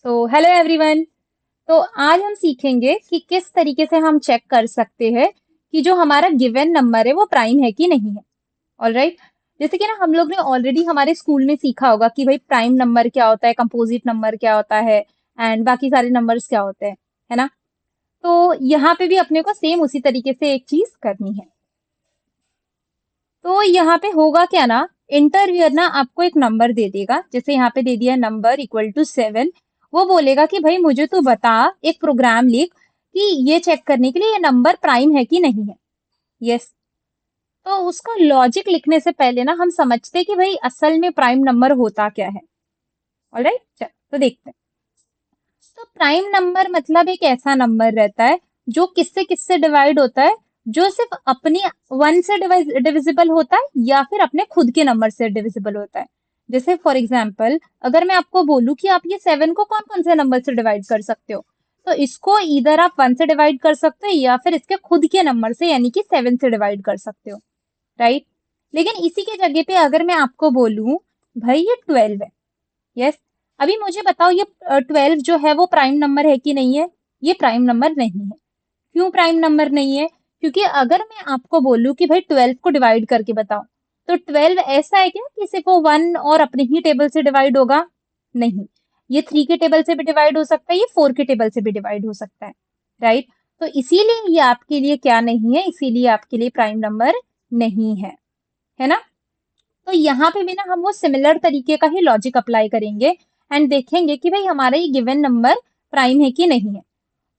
Hello everyone. तो आज हम सीखेंगे कि किस तरीके से हम चेक कर सकते हैं कि जो हमारा गिवन नंबर है वो प्राइम है कि नहीं है। ऑलराइट। जैसे कि ना हम लोग ने ऑलरेडी हमारे स्कूल में सीखा होगा कि भाई प्राइम नंबर क्या होता है, कंपोजिट नंबर क्या होता है एंड बाकी सारे नंबर्स क्या होते हैं, है ना। तो यहाँ पे भी अपने को सेम उसी तरीके से एक चीज करनी है। तो यहाँ पे होगा क्या ना, इंटरव्यूअर ना आपको एक नंबर दे देगा। जैसे यहाँ पे दे दिया नंबर इक्वल टू 7। वो बोलेगा कि भाई मुझे तू बता, एक प्रोग्राम लिख कि ये चेक करने के लिए ये नंबर प्राइम है कि नहीं है। यस। तो उसका लॉजिक लिखने से पहले ना हम समझते हैं कि भाई असल में प्राइम नंबर होता क्या है। ऑलराइट, चल तो देखते हैं। तो प्राइम नंबर मतलब एक ऐसा नंबर रहता है जो किससे किससे डिवाइड होता है, जो सिर्फ अपनी वन से डिविजिबल होता है या फिर अपने खुद के नंबर से डिविजिबल होता है। जैसे फॉर एग्जाम्पल अगर मैं आपको बोलूं कि आप ये 7 को कौन कौन से नंबर से डिवाइड कर सकते हो, तो इसको इधर आप 1 से डिवाइड कर सकते हो या फिर इसके खुद के नंबर से यानी कि 7 से डिवाइड कर सकते हो। राइट। लेकिन इसी के जगह पे अगर मैं आपको बोलूं भाई ये 12 है। यस। अभी मुझे बताओ ये 12 जो है वो प्राइम नंबर है कि नहीं है। ये प्राइम नंबर नहीं है। क्यों प्राइम नंबर नहीं है? क्योंकि अगर मैं आपको बोलूं कि भाई 12 को डिवाइड करके बताओ, तो 12 ऐसा है क्या कि सिर्फ वो 1 और अपने ही टेबल से डिवाइड होगा? नहीं। ये 3 के टेबल से भी डिवाइड हो सकता है, ये 4 के टेबल से भी डिवाइड हो सकता है। राइट। तो इसीलिए ये आपके लिए क्या नहीं है, इसीलिए आपके लिए प्राइम नंबर नहीं है ना। तो यहाँ पे भी ना हम वो सिमिलर तरीके का ही लॉजिक अप्लाई करेंगे एंड देखेंगे कि भाई हमारा ये गिवन नंबर प्राइम है कि नहीं है।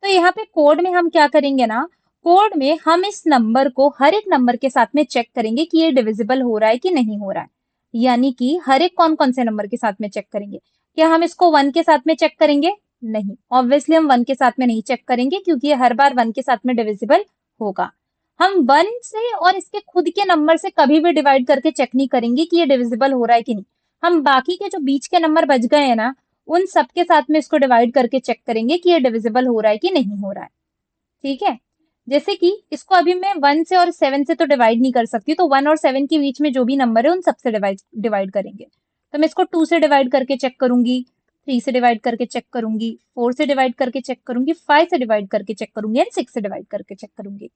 तो यहाँ पे कोड में हम क्या करेंगे ना, कोड में हम इस नंबर को हर एक नंबर के साथ में चेक करेंगे कि ये डिविजिबल हो रहा है कि नहीं हो रहा है। यानी कि हर एक कौन कौन से नंबर के साथ में चेक करेंगे। क्या हम इसको 1 के साथ में चेक करेंगे? नहीं, ऑब्वियसली हम 1 के साथ में नहीं चेक करेंगे क्योंकि ये हर बार 1 के साथ में डिविजिबल होगा। हम 1 से और इसके खुद के नंबर से कभी भी डिवाइड करके चेक नहीं करेंगे कि ये डिविजिबल हो रहा है कि नहीं। हम बाकी के जो बीच के नंबर बच गए हैं ना, उन सबके साथ में इसको डिवाइड करके चेक करेंगे कि ये डिविजिबल हो रहा है कि नहीं हो रहा है। ठीक है। जैसे कि इसको अभी मैं 1 से और 7 से तो डिवाइड नहीं कर सकती, तो 1 और 7 के बीच में जो भी नंबर है उन सबसे डिवाइड डिवाइड करेंगे। तो मैं इसको 2 से डिवाइड करके चेक करूंगी, 3 से डिवाइड करके चेक करूंगी, 4 से डिवाइड करके चेक करूंगी, 5 से डिवाइड करके चेक करूंगी एंड 6 से डिवाइड करके चेक करूंगी।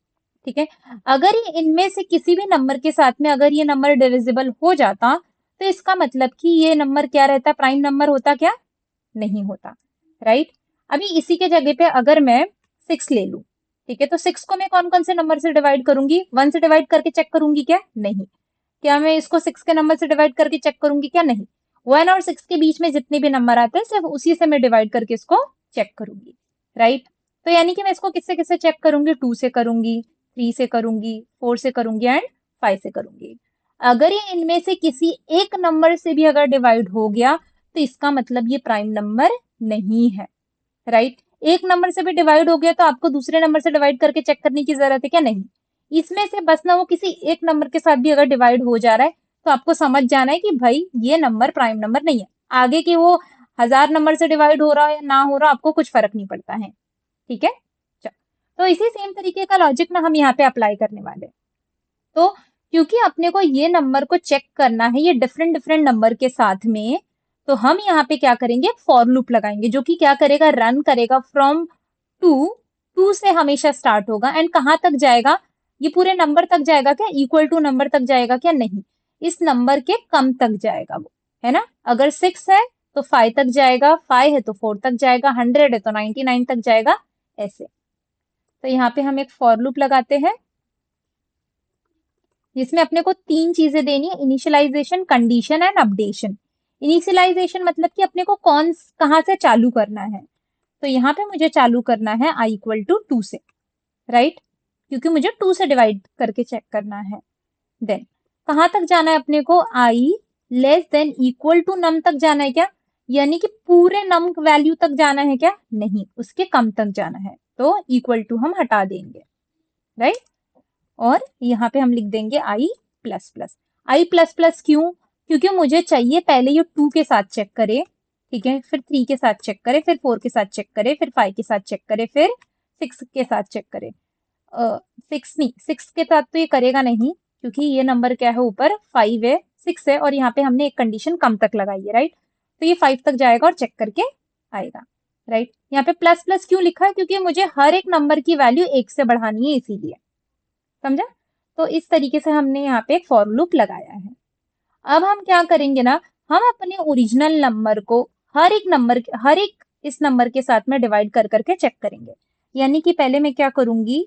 ठीक है। अगर ये इनमें से किसी भी नंबर के साथ में अगर ये नंबर डिविजिबल हो जाता, तो इसका मतलब कि ये नंबर क्या रहता, प्राइम नंबर होता क्या? नहीं होता। राइट। अभी इसी के जगह पे अगर मैं 6 ले लूं, ठीक है, तो 6 को मैं कौन कौन से नंबर से डिवाइड करूंगी? 1 से डिवाइड करके चेक करूंगी क्या? नहीं। क्या मैं इसको 6 के नंबर से डिवाइड करके चेक करूंगी क्या? नहीं। 1 और 6 के बीच में जितने भी नंबर आते हैं सिर्फ उसी से मैं डिवाइड करके इसको चेक करूंगी। राइट। तो यानी कि मैं इसको किससे किससे चेक करूंगी? 2 से करूंगी, 3 से करूंगी, 4 से करूंगी एंड 5 से करूंगी। अगर ये इनमें से किसी एक नंबर से भी अगर डिवाइड हो गया, तो इसका मतलब ये प्राइम नंबर नहीं है। राइट। एक नंबर से भी डिवाइड हो गया तो आपको दूसरे नंबर से डिवाइड करके चेक करने की जरूरत है क्या? नहीं। इसमें से बस ना वो किसी एक नंबर के साथ भी अगर डिवाइड हो जा रहा है, तो आपको समझ जाना है कि भाई ये नंबर प्राइम नंबर नहीं है। आगे के वो 1000 नंबर से डिवाइड हो रहा है या ना हो रहा, आपको कुछ फर्क नहीं पड़ता है। ठीक है। चलो। तो इसी सेम तरीके का लॉजिक ना हम यहाँ पे अप्लाई करने वाले हैं। तो क्योंकि अपने को ये नंबर को चेक करना है ये डिफरेंट डिफरेंट नंबर के साथ में, तो हम यहाँ पे क्या करेंगे, फॉर लूप लगाएंगे जो कि क्या करेगा, रन करेगा फ्रॉम 2। 2 से हमेशा स्टार्ट होगा एंड कहाँ तक जाएगा? ये पूरे नंबर तक जाएगा क्या? इक्वल टू नंबर तक जाएगा क्या? नहीं। इस नंबर के कम तक जाएगा वो, है ना। अगर 6 है तो 5 तक जाएगा, 5 है तो 4 तक जाएगा, 100 है तो 99 तक जाएगा, ऐसे। तो यहाँ पे हम एक फॉर लूप लगाते हैं जिसमें अपने को 3 चीजें देनी है, initialisation, condition and updation. Initialisation मतलब कि अपने को कहाँ से चालू करना है। तो यहाँ पे मुझे चालू करना है i इक्वल टू 2 से। राइट। क्योंकि मुझे 2 से डिवाइड करके चेक करना है। देन कहाँ तक जाना है अपने को, i less than equal to num तक जाना है क्या? यानी कि पूरे नम वैल्यू तक जाना है क्या? नहीं, उसके कम तक जाना है, तो इक्वल टू हम हटा देंगे। राइट। और यहाँ पे हम लिख देंगे आई प्लस प्लस। आई प्लस प्लस क्यों? क्योंकि मुझे चाहिए पहले ये 2 के साथ चेक करे, ठीक है, फिर 3 के साथ चेक करे, फिर 4 के साथ चेक करे, फिर 5 के साथ चेक करे, फिर 6 के साथ चेक करे। 6 नहीं, 6 के साथ तो ये करेगा नहीं क्योंकि ये नंबर क्या है, ऊपर 5 है, 6 है और यहाँ पे हमने एक कंडीशन कम तक लगाई है। राइट। तो ये 5 तक जाएगा और चेक करके आएगा। राइट। यहाँ पे प्लस प्लस क्यों लिखा है, क्योंकि मुझे हर एक नंबर की वैल्यू 1 से बढ़ानी है इसीलिए, समझा। तो इस तरीके से हमने यहाँ पे एक फॉर लूप लगाया है। अब हम क्या करेंगे ना, हम अपने ओरिजिनल नंबर को हर एक इस नंबर के साथ में डिवाइड कर करके चेक करेंगे। यानी कि पहले मैं क्या करूंगी,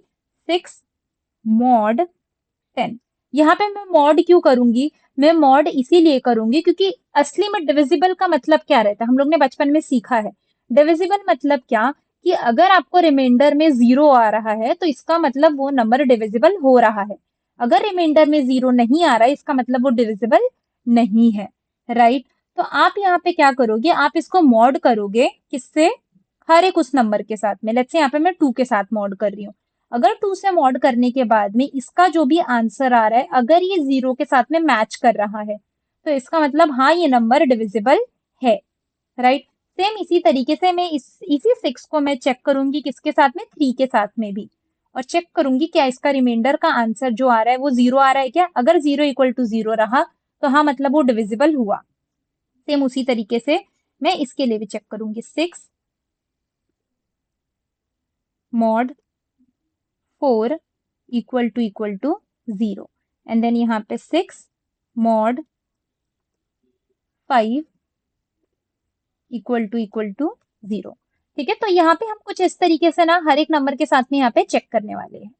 6 मॉड 10। यहाँ पे मैं मॉड क्यों करूंगी, मैं मॉड इसीलिए करूंगी क्योंकि असली में डिविजिबल का मतलब क्या रहता है, हम लोग ने बचपन में सीखा है। डिविजिबल मतलब क्या, कि अगर आपको रिमाइंडर में 0 आ रहा है तो इसका मतलब वो नंबर डिविजिबल हो रहा है। अगर रिमाइंडर में 0 नहीं आ रहा है इसका मतलब वो डिविजिबल नहीं है, राइट। तो आप यहाँ पे क्या करोगे, आप इसको मॉड करोगे किससे, हर एक उस नंबर के साथ में। लेट्स से यहाँ पे मैं 2 के साथ मॉड कर रही हूँ। अगर 2 से मॉड करने के बाद में इसका जो भी आंसर आ रहा है अगर ये 0 के साथ में मैच कर रहा है तो इसका मतलब हाँ ये नंबर डिविजिबल है, राइट। सेम इसी तरीके से मैं इसी 6 को मैं चेक करूंगी किसके साथ में, 3 के साथ में भी, और चेक करूंगी क्या इसका रिमाइंडर का आंसर जो आ रहा है वो 0 आ रहा है क्या। अगर 0 इक्वल टू 0 रहा तो हाँ मतलब वो डिविजिबल हुआ। सेम उसी तरीके से मैं इसके लिए भी चेक करूंगी, 6 mod 4 equal to 0, and then यहाँ पे 6 मॉड 5 इक्वल टू 0। ठीक है, तो यहाँ पे हम कुछ इस तरीके से ना हर एक नंबर के साथ में यहाँ पे चेक करने वाले हैं।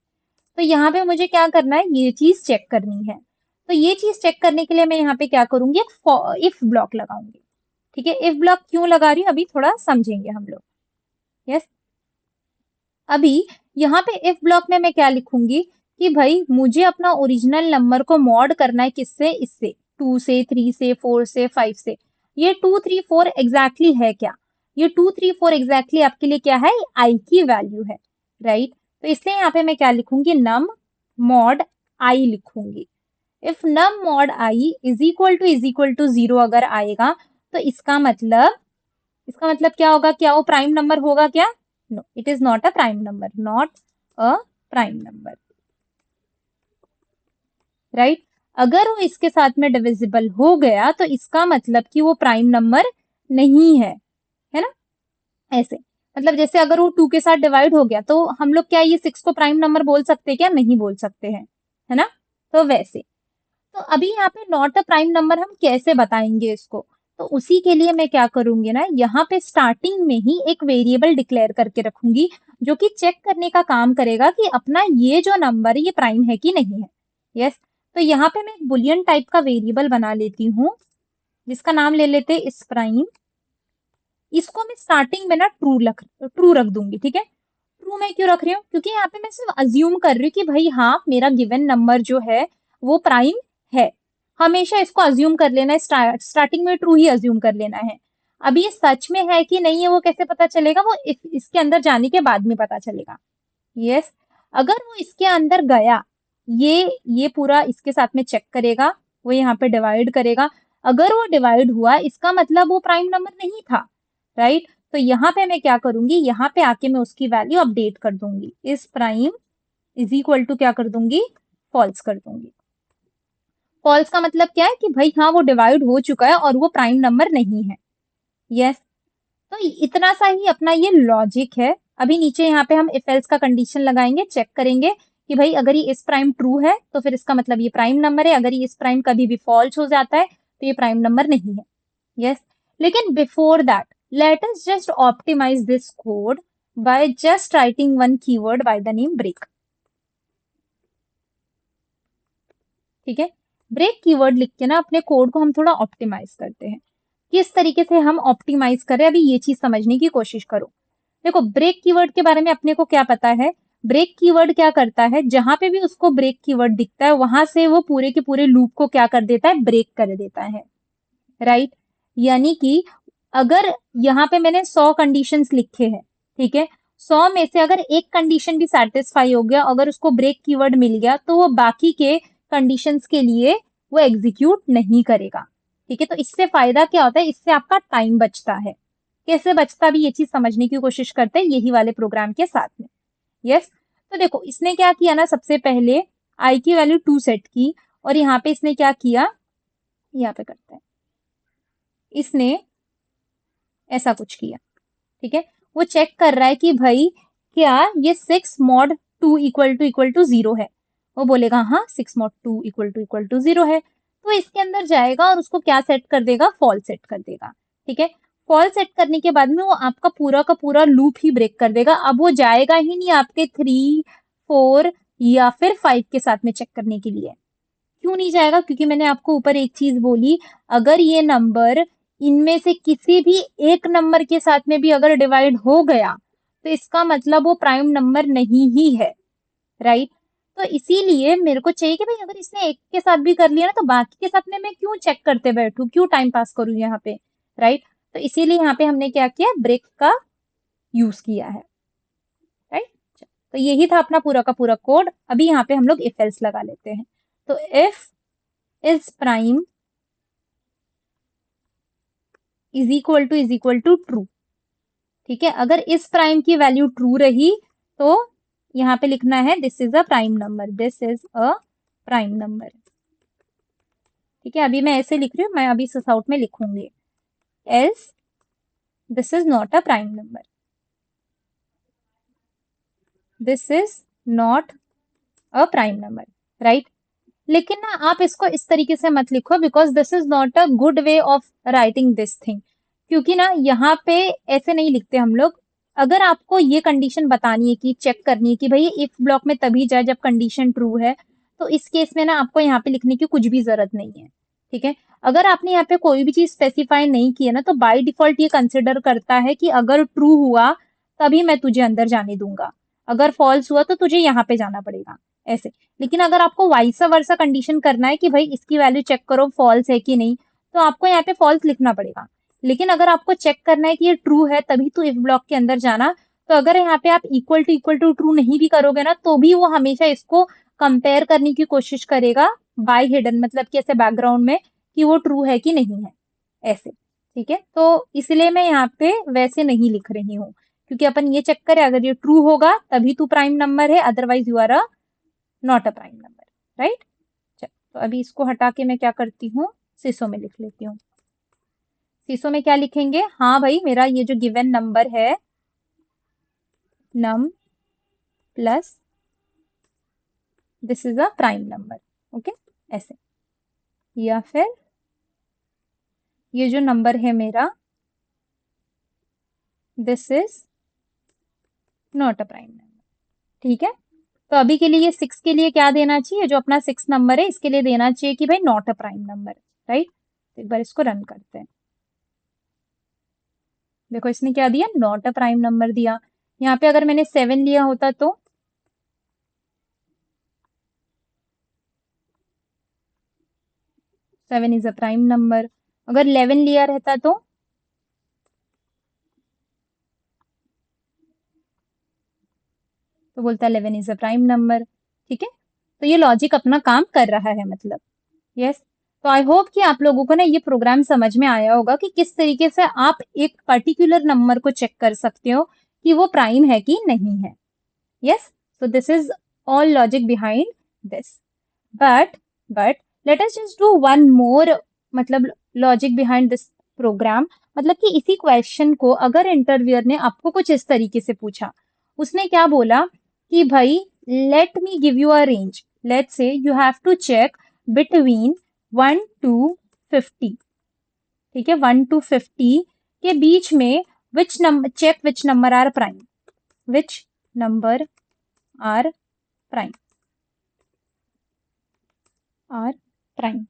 तो यहाँ पे मुझे क्या करना है, ये चीज चेक करनी है। तो ये चीज चेक करने के लिए मैं यहाँ पे क्या करूंगी, एक इफ ब्लॉक लगाऊंगी। ठीक है, इफ ब्लॉक क्यों लगा रही हूँ अभी थोड़ा समझेंगे हम लोग। यस, अभी यहाँ पे इफ ब्लॉक में मैं क्या लिखूंगी कि भाई मुझे अपना ओरिजिनल नंबर को मॉड करना है किससे, इससे 2 से 3 से 4 से 5 से। ये 2 3 4 एग्जैक्टली है क्या, ये 2 3 4 एग्जैक्टली आपके लिए क्या है, आई की वैल्यू है, राइट। तो इसलिए यहाँ पे मैं क्या लिखूंगी, नम मॉड आई लिखूंगी। If num mod i is equal to 0 अगर आएगा तो इसका मतलब क्या होगा, क्या वो प्राइम नंबर होगा क्या, no it is not a prime number, not a prime number, right. अगर वो इसके साथ में डिविजिबल हो गया तो इसका मतलब कि वो प्राइम नंबर नहीं है ना। ऐसे मतलब जैसे अगर वो 2 के साथ डिवाइड हो गया तो हम लोग क्या ये 6 को प्राइम नंबर बोल सकते हैं क्या, नहीं बोल सकते हैं, है ना। तो वैसे, तो अभी यहाँ पे नॉट अ प्राइम नंबर हम कैसे बताएंगे इसको, तो उसी के लिए मैं क्या करूंगी ना, यहाँ पे स्टार्टिंग में ही एक वेरिएबल डिक्लेयर करके रखूंगी जो कि चेक करने का काम करेगा कि अपना ये जो नंबर है ये प्राइम है कि नहीं है। यस, तो यहाँ पे मैं एक बुलियन टाइप का वेरिएबल बना लेती हूँ जिसका नाम ले लेते हैं इस प्राइम। इसको मैं स्टार्टिंग में ना ट्रू रख दूंगी, ठीक है। ट्रू मैं क्यों रख रही हूँ, क्योंकि यहाँ पे मैं सिर्फ अज्यूम कर रही हूँ कि भाई हाँ मेरा गिवन नंबर जो है वो प्राइम है। हमेशा इसको अज्यूम कर लेना है, स्टार्टिंग में ट्रू ही अज्यूम कर लेना है। अभी ये सच में है कि नहीं है वो कैसे पता चलेगा, वो इसके अंदर जाने के बाद में पता चलेगा। यस, अगर वो इसके अंदर गया, ये पूरा इसके साथ में चेक करेगा, वो यहाँ पे डिवाइड करेगा। अगर वो डिवाइड हुआ इसका मतलब वो प्राइम नंबर नहीं था, राइट। तो यहाँ पे मैं क्या करूंगी, यहाँ पे आके मैं उसकी वैल्यू अपडेट कर दूंगी, इस प्राइम इज इक्वल टू क्या कर दूंगी, फॉल्स कर दूंगी। फॉल्स का मतलब क्या है कि भाई हाँ वो डिवाइड हो चुका है और वो प्राइम नंबर नहीं है। यस, तो इतना सा ही अपना ये लॉजिक है। अभी नीचे यहाँ पे हम इफ एल्स का कंडीशन लगाएंगे, चेक करेंगे कि भाई अगर ये इस प्राइम ट्रू है तो फिर इसका मतलब ये प्राइम नंबर है, अगर ये इस प्राइम कभी भी फॉल्स हो जाता है तो ये प्राइम नंबर नहीं है। यस, लेकिन before that let us just optimise this code by just writing one keyword by the name break. ठीक है, ब्रेक कीवर्ड लिख के ना अपने कोड को हम थोड़ा ऑप्टिमाइज करते हैं। किस तरीके से हम ऑप्टिमाइज करें, अभी ये चीज समझने की कोशिश करो। देखो ब्रेक कीवर्ड के बारे में अपने को क्या पता है, ब्रेक कीवर्ड क्या करता है, जहां पे भी उसको ब्रेक कीवर्ड दिखता है वहां से वो पूरे के पूरे लूप को क्या कर देता है, ब्रेक कर देता है, राइट। यानी कि अगर यहाँ पे मैंने 100 कंडीशंस लिखे हैं, ठीक है, 100 में से अगर एक कंडीशन भी सेटिस्फाई हो गया, अगर उसको ब्रेक कीवर्ड मिल गया तो वो बाकी के कंडीशंस के लिए वो एग्जीक्यूट नहीं करेगा। ठीक है, तो इससे फायदा क्या होता है, इससे आपका टाइम बचता है। कैसे बचता भी ये चीज समझने की कोशिश करते हैं यही वाले प्रोग्राम के साथ में। यस, तो देखो इसने क्या किया ना, सबसे पहले आई की वैल्यू 2 सेट की और यहाँ पे इसने क्या किया, यहाँ पे करते हैं, इसने ऐसा कुछ किया, ठीक है। वो चेक कर रहा है कि भाई क्या ये 6 mod 2 इक्वल टू 0 है। वो बोलेगा हाँ 6 mod 2 इक्वल टू 0 है। तो इसके अंदर जाएगा और उसको क्या सेट कर देगा, फॉल्स सेट कर देगा। ठीक है, फॉल्स सेट करने के बाद में वो आपका पूरा का पूरा लूप ही ब्रेक कर देगा। अब वो जाएगा ही नहीं आपके 3, 4 या फिर 5 के साथ में चेक करने के लिए। क्यों नहीं जाएगा? क्योंकि मैंने आपको ऊपर एक चीज बोली, अगर ये नंबर इनमें से किसी भी एक नंबर के साथ में भी अगर डिवाइड हो गया तो इसका मतलब वो प्राइम नंबर नहीं ही है, राइट। तो इसीलिए मेरे को चाहिए कि भाई अगर इसने एक के साथ भी कर लिया ना तो बाकी के साथ में मैं क्यों चेक करते बैठूं, क्यों टाइम पास करूं यहाँ पे, राइट। तो इसीलिए यहाँ पे हमने क्या किया, ब्रेक का यूज किया है, राइट। तो यही था अपना पूरा का पूरा कोड। अभी यहाँ पे हम लोग इफ एल्स लगा लेते हैं। तो if is prime is equal to true. ठीक है, अगर इस प्राइम की वैल्यू ट्रू रही तो यहाँ पे लिखना है this is a prime number, this is a prime number. ठीक है, अभी मैं ऐसे लिख रही हूँ, मैं अभी सस आउट में लिखूंगी, else this is not a prime number, this is not a prime number, right. लेकिन ना आप इसको इस तरीके से मत लिखो, because this is not a good way of writing this thing. क्योंकि ना यहाँ पे ऐसे नहीं लिखते हम लोग। अगर आपको ये कंडीशन बतानी है कि चेक करनी है कि भाई इफ ब्लॉक में तभी जाए जब कंडीशन ट्रू है, तो इस केस में ना आपको यहाँ पे लिखने की कुछ भी जरूरत नहीं है। ठीक है, अगर आपने यहाँ पे कोई भी चीज स्पेसिफाई नहीं की है ना, तो बाय डिफॉल्ट ये कंसिडर करता है कि अगर ट्रू हुआ तभी मैं तुझे अंदर जाने दूंगा, अगर फॉल्स हुआ तो तुझे यहाँ पे जाना पड़ेगा, ऐसे। लेकिन अगर आपको वाइस वर्सा कंडीशन करना है कि भाई इसकी वैल्यू चेक करो फॉल्स है कि नहीं, तो आपको यहाँ पे फॉल्स लिखना पड़ेगा। लेकिन अगर आपको चेक करना है कि ये ट्रू है तभी तो इफ ब्लॉक के अंदर जाना, तो अगर यहाँ पे आप इक्वल टू ट्रू नहीं भी करोगे ना, तो भी वो हमेशा इसको कंपेयर करने की कोशिश करेगा बाय हिडन, मतलब कि ऐसे बैकग्राउंड में, कि वो ट्रू है कि नहीं है, ऐसे। ठीक है, तो इसलिए मैं यहाँ पे वैसे नहीं लिख रही हूँ, क्योंकि अपन ये चेक करें अगर ये ट्रू होगा तभी तो प्राइम नंबर है, otherwise you are a not a prime number, right. तो अभी इसको हटा के मैं क्या करती हूँ, सीसो में लिख लेती हूँ। सीसो में क्या लिखेंगे, हाँ भाई मेरा ये जो गिवन नंबर है num plus this is a prime number, okay, ऐसे। या फिर ये जो नंबर है मेरा this is not a prime number. ठीक है, तो अभी के लिए ये 6 के लिए क्या देना चाहिए, जो अपना 6 नंबर है इसके लिए देना चाहिए कि भाई not a prime number, right. तो एक बार इसको रन करते हैं। देखो इसने क्या दिया, नॉट अ प्राइम नंबर दिया। यहाँ पे अगर मैंने 7 लिया होता तो 7 इज अ प्राइम नंबर। अगर 11 लिया रहता तो बोलता 11 इज अ प्राइम नंबर। ठीक है, तो ये लॉजिक अपना काम कर रहा है, मतलब। यस, तो आई होप कि आप लोगों को ना ये प्रोग्राम समझ में आया होगा कि किस तरीके से आप एक पर्टिकुलर नंबर को चेक कर सकते हो कि वो प्राइम है कि नहीं है। Yes, so this is all logic behind this, but but let us just do one more, मतलब लॉजिक बिहाइंड दिस प्रोग्राम। मतलब कि इसी क्वेश्चन को अगर इंटरव्यूअर ने आपको कुछ इस तरीके से पूछा, उसने क्या बोला कि भाई let me give you a range, let say you have to check between 1 to 50। ठीक है, 1 टू 50 के बीच में which number, check which number are prime, which number are prime, are prime.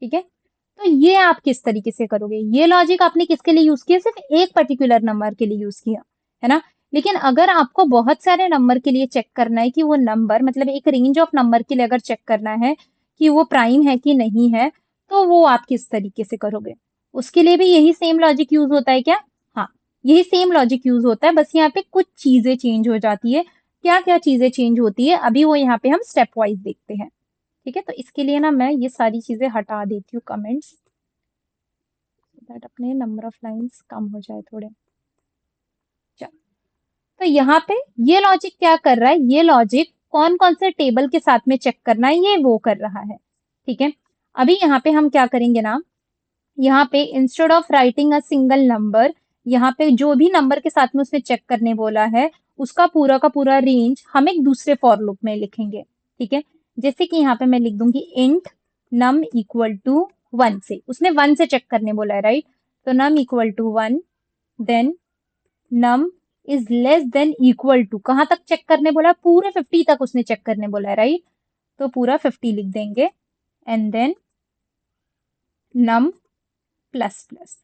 ठीक है, तो ये आप किस तरीके से करोगे, ये लॉजिक आपने किसके लिए यूज किया, सिर्फ एक पर्टिकुलर नंबर के लिए यूज किया है ना। लेकिन अगर आपको बहुत सारे नंबर के लिए चेक करना है कि वो नंबर, मतलब एक रेंज ऑफ नंबर के लिए अगर चेक करना है कि वो प्राइम है कि नहीं है, तो वो आप किस तरीके से करोगे, उसके लिए भी यही सेम लॉजिक यूज होता है क्या? हाँ, यही सेम लॉजिक यूज होता है, बस यहाँ पे कुछ चीजें चेंज हो जाती है। क्या क्या चीजें चेंज होती है अभी वो यहाँ पे हम स्टेप वाइज देखते हैं। ठीक है, तो इसके लिए ना मैं ये सारी चीजें हटा देती हूँ कमेंट्स, दैट अपने नंबर ऑफ लाइंस कम हो जाए थोड़े। चल, तो यहाँ पे ये लॉजिक क्या कर रहा है, ये लॉजिक कौन कौन से टेबल के साथ में चेक करना है ये वो कर रहा है। ठीक है, अभी यहाँ पे हम क्या करेंगे ना, यहाँ पे instead of writing a single number, यहाँ पे जो भी नंबर के साथ में उसने चेक करने बोला है उसका पूरा का पूरा रेंज हम एक दूसरे फॉर लूप में लिखेंगे, ठीक है। जैसे कि यहाँ पे मैं लिख दूंगी इंट नम इक्वल टू 1 से, उसने 1 से चेक करने बोला है, राइट। तो num equal to 1, then num is less than equal to, कहाँ तक चेक करने बोला, पूरे 50 तक उसने चेक करने बोला है, राइट। तो पूरा 50 लिख देंगे and then num plus plus,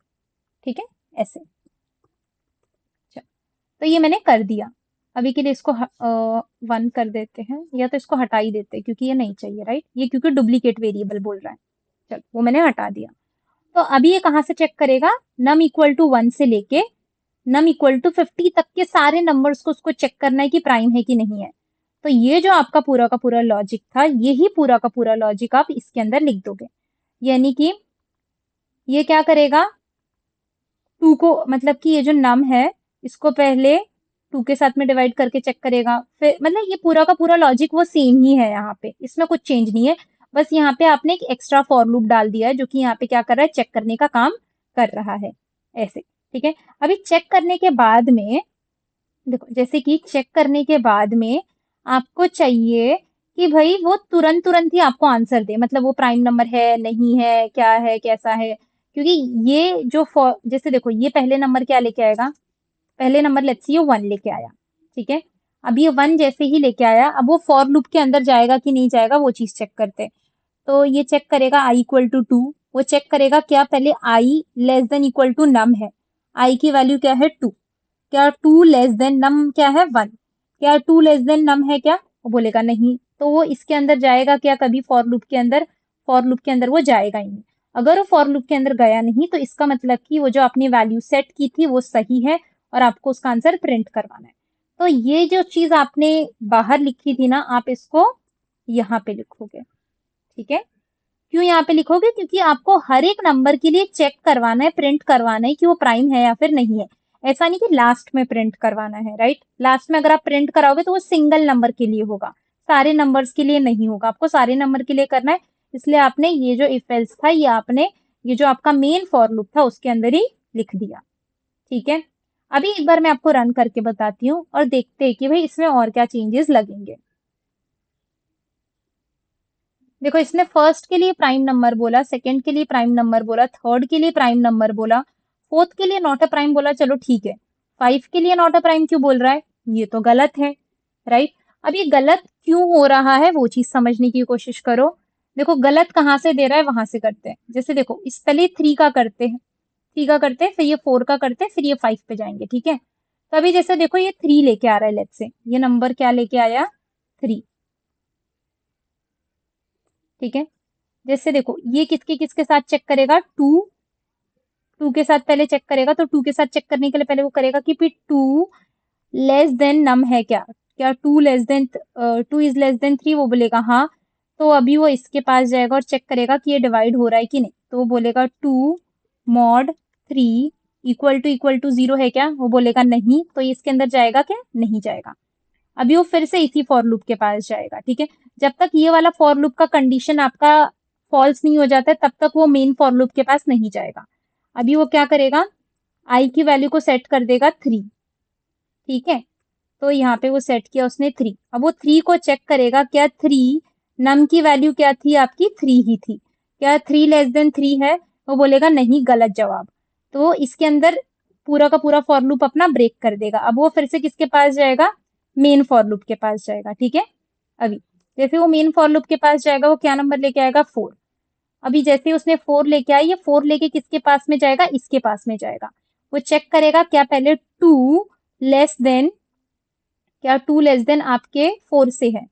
ठीक है, ऐसे। चलो, तो ये मैंने कर दिया। अभी के लिए इसको 1 कर देते हैं, या तो इसको हटा ही देते हैं क्योंकि ये नहीं चाहिए, राइट। ये क्योंकि डुप्लीकेट वेरिएबल बोल रहा है। चलो, वो मैंने हटा दिया। तो अभी ये कहाँ से चेक करेगा, नम इक्वल टू 1 से लेके नम इक्वल टू 50 तक के सारे नंबर्स को उसको चेक करना है कि प्राइम है कि नहीं है। तो ये जो आपका पूरा का पूरा लॉजिक था, यही पूरा का पूरा लॉजिक आप इसके अंदर लिख दोगे। यानी कि ये क्या करेगा, 2 को, मतलब कि ये जो नम है इसको पहले 2 के साथ में डिवाइड करके चेक करेगा, फिर मतलब ये पूरा का पूरा लॉजिक वो सेम ही है यहाँ पे, इसमें कुछ चेंज नहीं है। बस यहाँ पे आपने एक एक्स्ट्रा फॉर लूप डाल दिया है जो कि यहाँ पे क्या कर रहा है, चेक करने का काम कर रहा है, ऐसे, ठीक है। अभी चेक करने के बाद में देखो, जैसे कि चेक करने के बाद में आपको चाहिए कि भाई वो तुरंत तुरंत ही आपको आंसर दे, मतलब वो प्राइम नंबर है नहीं है, क्या है कैसा है। क्योंकि ये जो जैसे देखो, ये पहले नंबर क्या लेके आएगा, पहले नंबर लेट्स सी ये 1 लेके आया, ठीक है। अब ये 1 जैसे ही लेके आया, अब वो फॉर लूप के अंदर जाएगा कि नहीं जाएगा वो चीज चेक करते हैं। तो ये चेक करेगा आई इक्वल टू 2, वो चेक करेगा क्या पहले आई लेस देन इक्वल टू नम है, आई की वैल्यू क्या है 2, क्या 2 लेस देन नम क्या है 1, क्या 2 लेस देन नम है क्या, वो बोलेगा नहीं। तो वो इसके अंदर जाएगा क्या, कभी फॉर लूप के अंदर, फॉर लूप के अंदर वो जाएगा ही नहीं। अगर वो फॉर लूप के अंदर गया नहीं तो इसका मतलब कि वो जो आपने वैल्यू सेट की थी वो सही है और आपको उसका आंसर प्रिंट करवाना है। तो ये जो चीज आपने बाहर लिखी थी ना, आप इसको यहाँ पे लिखोगे, ठीक है। क्यों यहाँ पे लिखोगे, क्योंकि आपको हर एक नंबर के लिए चेक करवाना है, प्रिंट करवाना है कि वो प्राइम है या फिर नहीं है। ऐसा नहीं कि लास्ट में प्रिंट करवाना है, राइट। लास्ट में अगर आप प्रिंट कराओगे तो वो सिंगल नंबर के लिए होगा, सारे नंबर्स के लिए नहीं होगा, आपको सारे नंबर के लिए करना है। इसलिए आपने ये जो इफ एल्स था, ये आपने ये जो आपका मेन फॉर लूप था उसके अंदर ही लिख दिया, ठीक है। अभी एक बार मैं आपको रन करके बताती हूँ और देखते हैं कि भाई इसमें और क्या चेंजेस लगेंगे। देखो, इसने फर्स्ट के लिए प्राइम नंबर बोला, सेकंड के लिए प्राइम नंबर बोला, थर्ड के लिए प्राइम नंबर बोला, फोर्थ के लिए नॉट अ प्राइम बोला, चलो ठीक है। 5 के लिए नॉट अ प्राइम क्यों बोल रहा है, ये तो गलत है, राइट। अब ये गलत क्यों हो रहा है वो चीज समझने की कोशिश करो। देखो, गलत कहाँ से दे रहा है वहां से करते हैं। जैसे देखो, इस पहले 3 का करते हैं, 3 का करते हैं, फिर ये 4 का करते हैं, फिर ये 5 पे जाएंगे, ठीक है। तो अभी जैसे देखो, ये 3 लेके आ रहा है, लेट्स से ये नंबर क्या लेके आया, 3, ठीक है। जैसे देखो, ये किसके किसके साथ चेक करेगा, 2, 2 के साथ पहले चेक करेगा। तो 2 के साथ चेक करने के लिए पहले वो करेगा कि फिर 2 लेस देन नम है क्या, क्या 2 less than 2 is less then 3, वो बोलेगा हाँ। तो अभी वो इसके पास जाएगा और चेक करेगा कि ये डिवाइड हो रहा है कि नहीं। तो वो बोलेगा 2 मॉड 3 इक्वल टू 0 है क्या, वो बोलेगा नहीं। तो इसके अंदर जाएगा क्या, नहीं जाएगा। अभी वो फिर से इसी फॉर लूप के पास जाएगा, ठीक है। जब तक ये वाला फॉर लूप का कंडीशन आपका फॉल्स नहीं हो जाता है तब तक वो मेन फॉर लूप के पास नहीं जाएगा। अभी वो क्या करेगा, आई की वैल्यू को सेट कर देगा 3, ठीक है। तो यहाँ पे वो सेट किया उसने 3। अब वो 3 को चेक करेगा, क्या 3 नम की वैल्यू क्या थी आपकी, 3 ही थी, क्या 3 लेस देन 3 है, वो बोलेगा नहीं, गलत जवाब। तो इसके अंदर पूरा का पूरा फॉर लूप अपना ब्रेक कर देगा। अब वो फिर से किसके पास जाएगा, मेन फॉर लूप के पास जाएगा, ठीक है। अभी जैसे वो मेन फॉर लूप के पास जाएगा, वो क्या नंबर लेके आएगा, 4। अभी जैसे ही उसने 4 लेके आई, ये 4 लेके किसके पास में जाएगा, इसके पास में जाएगा। वो चेक करेगा क्या पहले 2 लेस देन, क्या 2 लेस देन आपके 4 से है,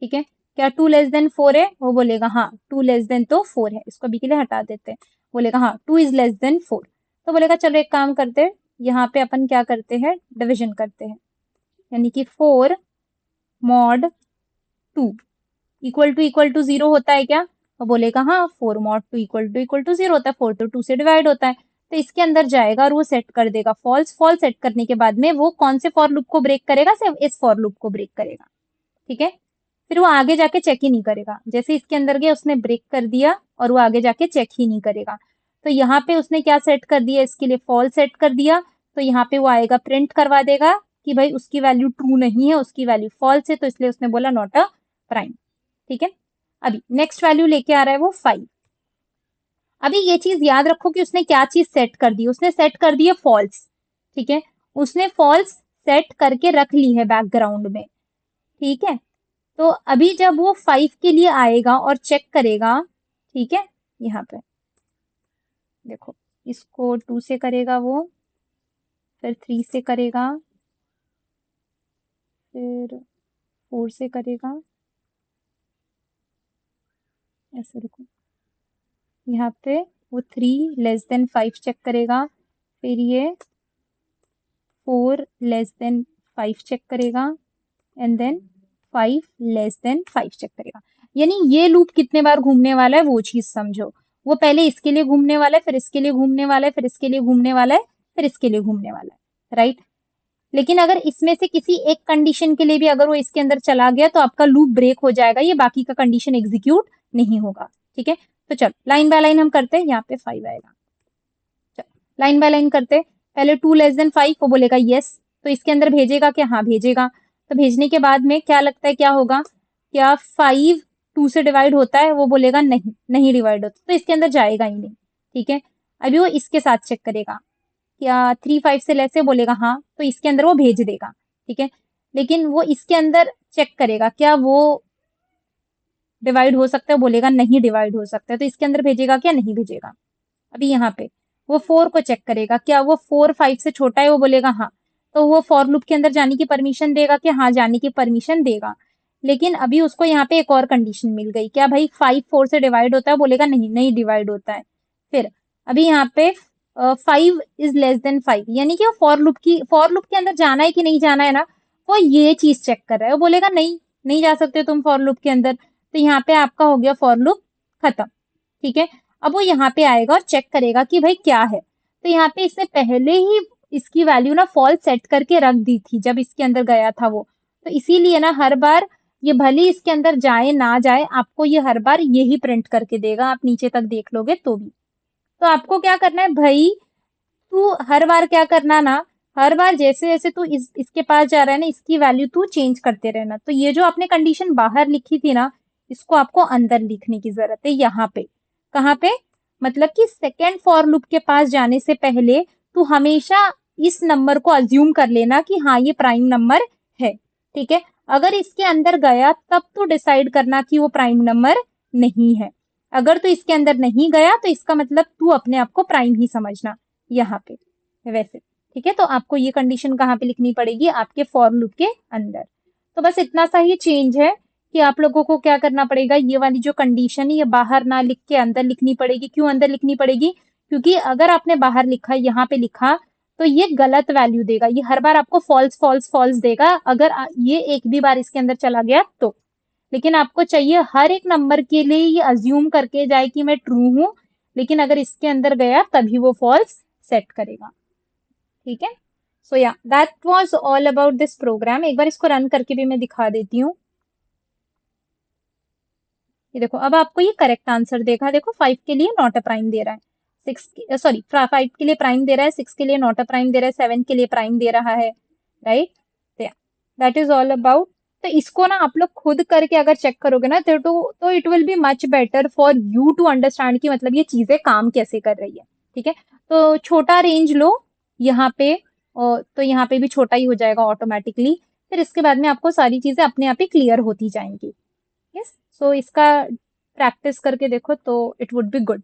ठीक है। क्या 2 लेस देन 4 है, वो बोलेगा हाँ 2 लेस देन तो 4 है, इसको अभी के लिए हटा देते हैं। बोलेगा हाँ 2 इज लेस देन 4। तो बोलेगा चलो एक काम करते हैं, यहाँ पे अपन क्या करते हैं, डिविजन करते हैं। यानी कि 4 मॉड 2 इक्वल टू 0 होता है क्या, वो बोलेगा हाँ 4 मॉड 2 इक्वल टू 0 होता है, 4 तो 2 से डिवाइड होता है। तो इसके अंदर जाएगा और वो सेट कर देगा फॉल्स। फॉल्स सेट करने के बाद में वो कौन से फॉर लूप को ब्रेक करेगा, सिर्फ इस फॉर लूप को ब्रेक करेगा, ठीक है। फिर वो आगे जाके चेक ही नहीं करेगा, जैसे इसके अंदर गया उसने ब्रेक कर दिया और वो आगे जाके चेक ही नहीं करेगा। तो यहाँ पे उसने क्या सेट कर दिया, इसके लिए फॉल्स सेट कर दिया, तो यहाँ पे वो आएगा प्रिंट करवा देगा कि भाई उसकी वैल्यू ट्रू नहीं है, उसकी वैल्यू फॉल्स है, तो इसलिए उसने बोला नॉट अ प्राइम। ठीक है, अभी नेक्स्ट वैल्यू लेके आ रहा है वो 5। अभी ये चीज याद रखो कि उसने क्या चीज सेट कर दी, उसने सेट कर दी है फॉल्स। ठीक है, उसने फॉल्स सेट करके रख ली है बैकग्राउंड में। ठीक है, तो अभी जब वो 5 के लिए आएगा और चेक करेगा, ठीक है, यहाँ पे देखो, इसको 2 से करेगा वो, फिर 3 से करेगा, फिर 4 से करेगा, ऐसे रुको, यहाँ पे वो 3 लेस देन 5 चेक करेगा, फिर ये 4 लेस देन 5 चेक करेगा, and then 5 less than 5 check करेगा। यानी ये लूप कितने बार घूमने वाला है वो चीज समझो। वो पहले इसके लिए घूमने वाला है, फिर इसके लिए घूमने वाला है, फिर इसके लिए घूमने वाला है, फिर इसके लिए घूमने वाला है, राइट। लेकिन अगर इसमें से किसी एक कंडीशन के लिए भी अगर वो इसके अंदर चला गया तो आपका लूप ब्रेक हो जाएगा, ये बाकी का कंडीशन एग्जीक्यूट नहीं होगा। ठीक है, तो चलो लाइन बाय लाइन हम करते हैं, यहाँ पे 5 आएगा। चलो लाइन बाय लाइन करते, पहले 2 लेस देन 5, वो बोलेगा यस, तो इसके अंदर भेजेगा क्या, हाँ भेजेगा। तो भेजने के बाद में क्या लगता है क्या होगा, क्या 5 2 से डिवाइड होता है, वो बोलेगा नहीं, नहीं डिवाइड होता, तो इसके अंदर जाएगा ही नहीं। ठीक है, अभी वो इसके साथ चेक करेगा, क्या 3 5 से लेस है, बोलेगा हाँ, तो इसके अंदर वो भेज देगा। ठीक है, लेकिन वो इसके अंदर चेक करेगा क्या वो डिवाइड हो सकता है, बोलेगा नहीं डिवाइड हो सकता है, तो इसके अंदर भेजेगा क्या, नहीं भेजेगा। अभी यहाँ पे वो 4 को चेक करेगा, क्या वो 4 5 से छोटा है, वो बोलेगा हाँ, तो वो फॉर लूप के अंदर जाने की परमिशन देगा कि हाँ जाने की परमिशन देगा। लेकिन अभी उसको यहाँ पे एक और कंडीशन मिल गई, क्या भाई 5 4 से डिवाइड होता है, बोलेगा नहीं, नहीं डिवाइड होता है। फिर अभी यहाँ पे 5 इज लेस देन 5, यानी कि वो फॉर लूप के अंदर जाना है कि नहीं जाना है ना, वो ये चीज चेक कर रहा है। वो बोलेगा नहीं, नहीं जा सकते तुम फॉर लूप के अंदर, तो यहाँ पे आपका हो गया फॉर लूप खत्म। ठीक है, अब वो यहाँ पे आएगा और चेक करेगा कि भाई क्या है, तो यहाँ पे इसने पहले ही इसकी वैल्यू ना फॉल्स सेट करके रख दी थी जब इसके अंदर गया था वो, तो इसीलिए ना हर बार ये भले ही इसके अंदर जाए ना जाए, आपको ये हर बार यही प्रिंट करके देगा, आप नीचे तक देख लोगे तो भी। तो आपको क्या करना है भाई, तू हर बार क्या करना ना, हर बार जैसे जैसे तू इसके पास जा रहा है ना, इसकी वैल्यू तू चेंज करते रहना। तो ये जो आपने कंडीशन बाहर लिखी थी ना, इसको आपको अंदर लिखने की जरूरत है, यहाँ पे। कहाँ पे, मतलब कि सेकेंड फॉर लूप के पास जाने से पहले तू हमेशा इस नंबर को अज्यूम कर लेना कि हाँ ये प्राइम नंबर है। ठीक है, अगर इसके अंदर गया तब तू डिसाइड करना कि वो प्राइम नंबर नहीं है। अगर तू इसके अंदर नहीं गया तो इसका मतलब तू अपने आप को प्राइम ही समझना यहाँ पे, वैसे। ठीक है, तो आपको ये कंडीशन कहाँ पे लिखनी पड़ेगी, आपके फॉर लूप के अंदर। तो बस इतना सा ही चेंज है कि आप लोगों को क्या करना पड़ेगा, ये वाली जो कंडीशन है ये बाहर ना लिख के अंदर लिखनी पड़ेगी। क्यों अंदर लिखनी पड़ेगी, क्योंकि अगर आपने बाहर लिखा, यहाँ पे लिखा, तो ये गलत वैल्यू देगा, ये हर बार आपको फॉल्स फॉल्स फॉल्स देगा, अगर ये एक भी बार इसके अंदर चला गया तो। लेकिन आपको चाहिए हर एक नंबर के लिए ये अज्यूम करके जाए कि मैं ट्रू हूं, लेकिन अगर इसके अंदर गया तभी वो फॉल्स सेट करेगा। ठीक है, सो या that was all about this program. एक बार इसको रन करके भी मैं दिखा देती हूँ। ये देखो, अब आपको ये करेक्ट आंसर देखा, देखो 5 के लिए नॉट अ प्राइम दे रहा है, 6 सॉरी 5 के लिए प्राइम दे रहा है, 6 के लिए नॉट अ प्राइम दे रहा है, 7 के लिए प्राइम दे रहा है, right. That is all about. तो इसको ना आप लोग खुद करके अगर चेक करोगे ना, तो it will be much better for you to understand कि मतलब ये चीजें काम कैसे कर रही है। ठीक है, तो छोटा रेंज लो यहाँ पे, तो यहाँ पे भी छोटा ही हो जाएगा ऑटोमेटिकली, फिर इसके बाद में आपको सारी चीजें अपने आप ही क्लियर होती जाएंगी। यस, सो इसका प्रैक्टिस करके देखो तो it would be good.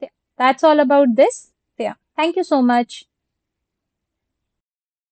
That's all about this. Thank you so much.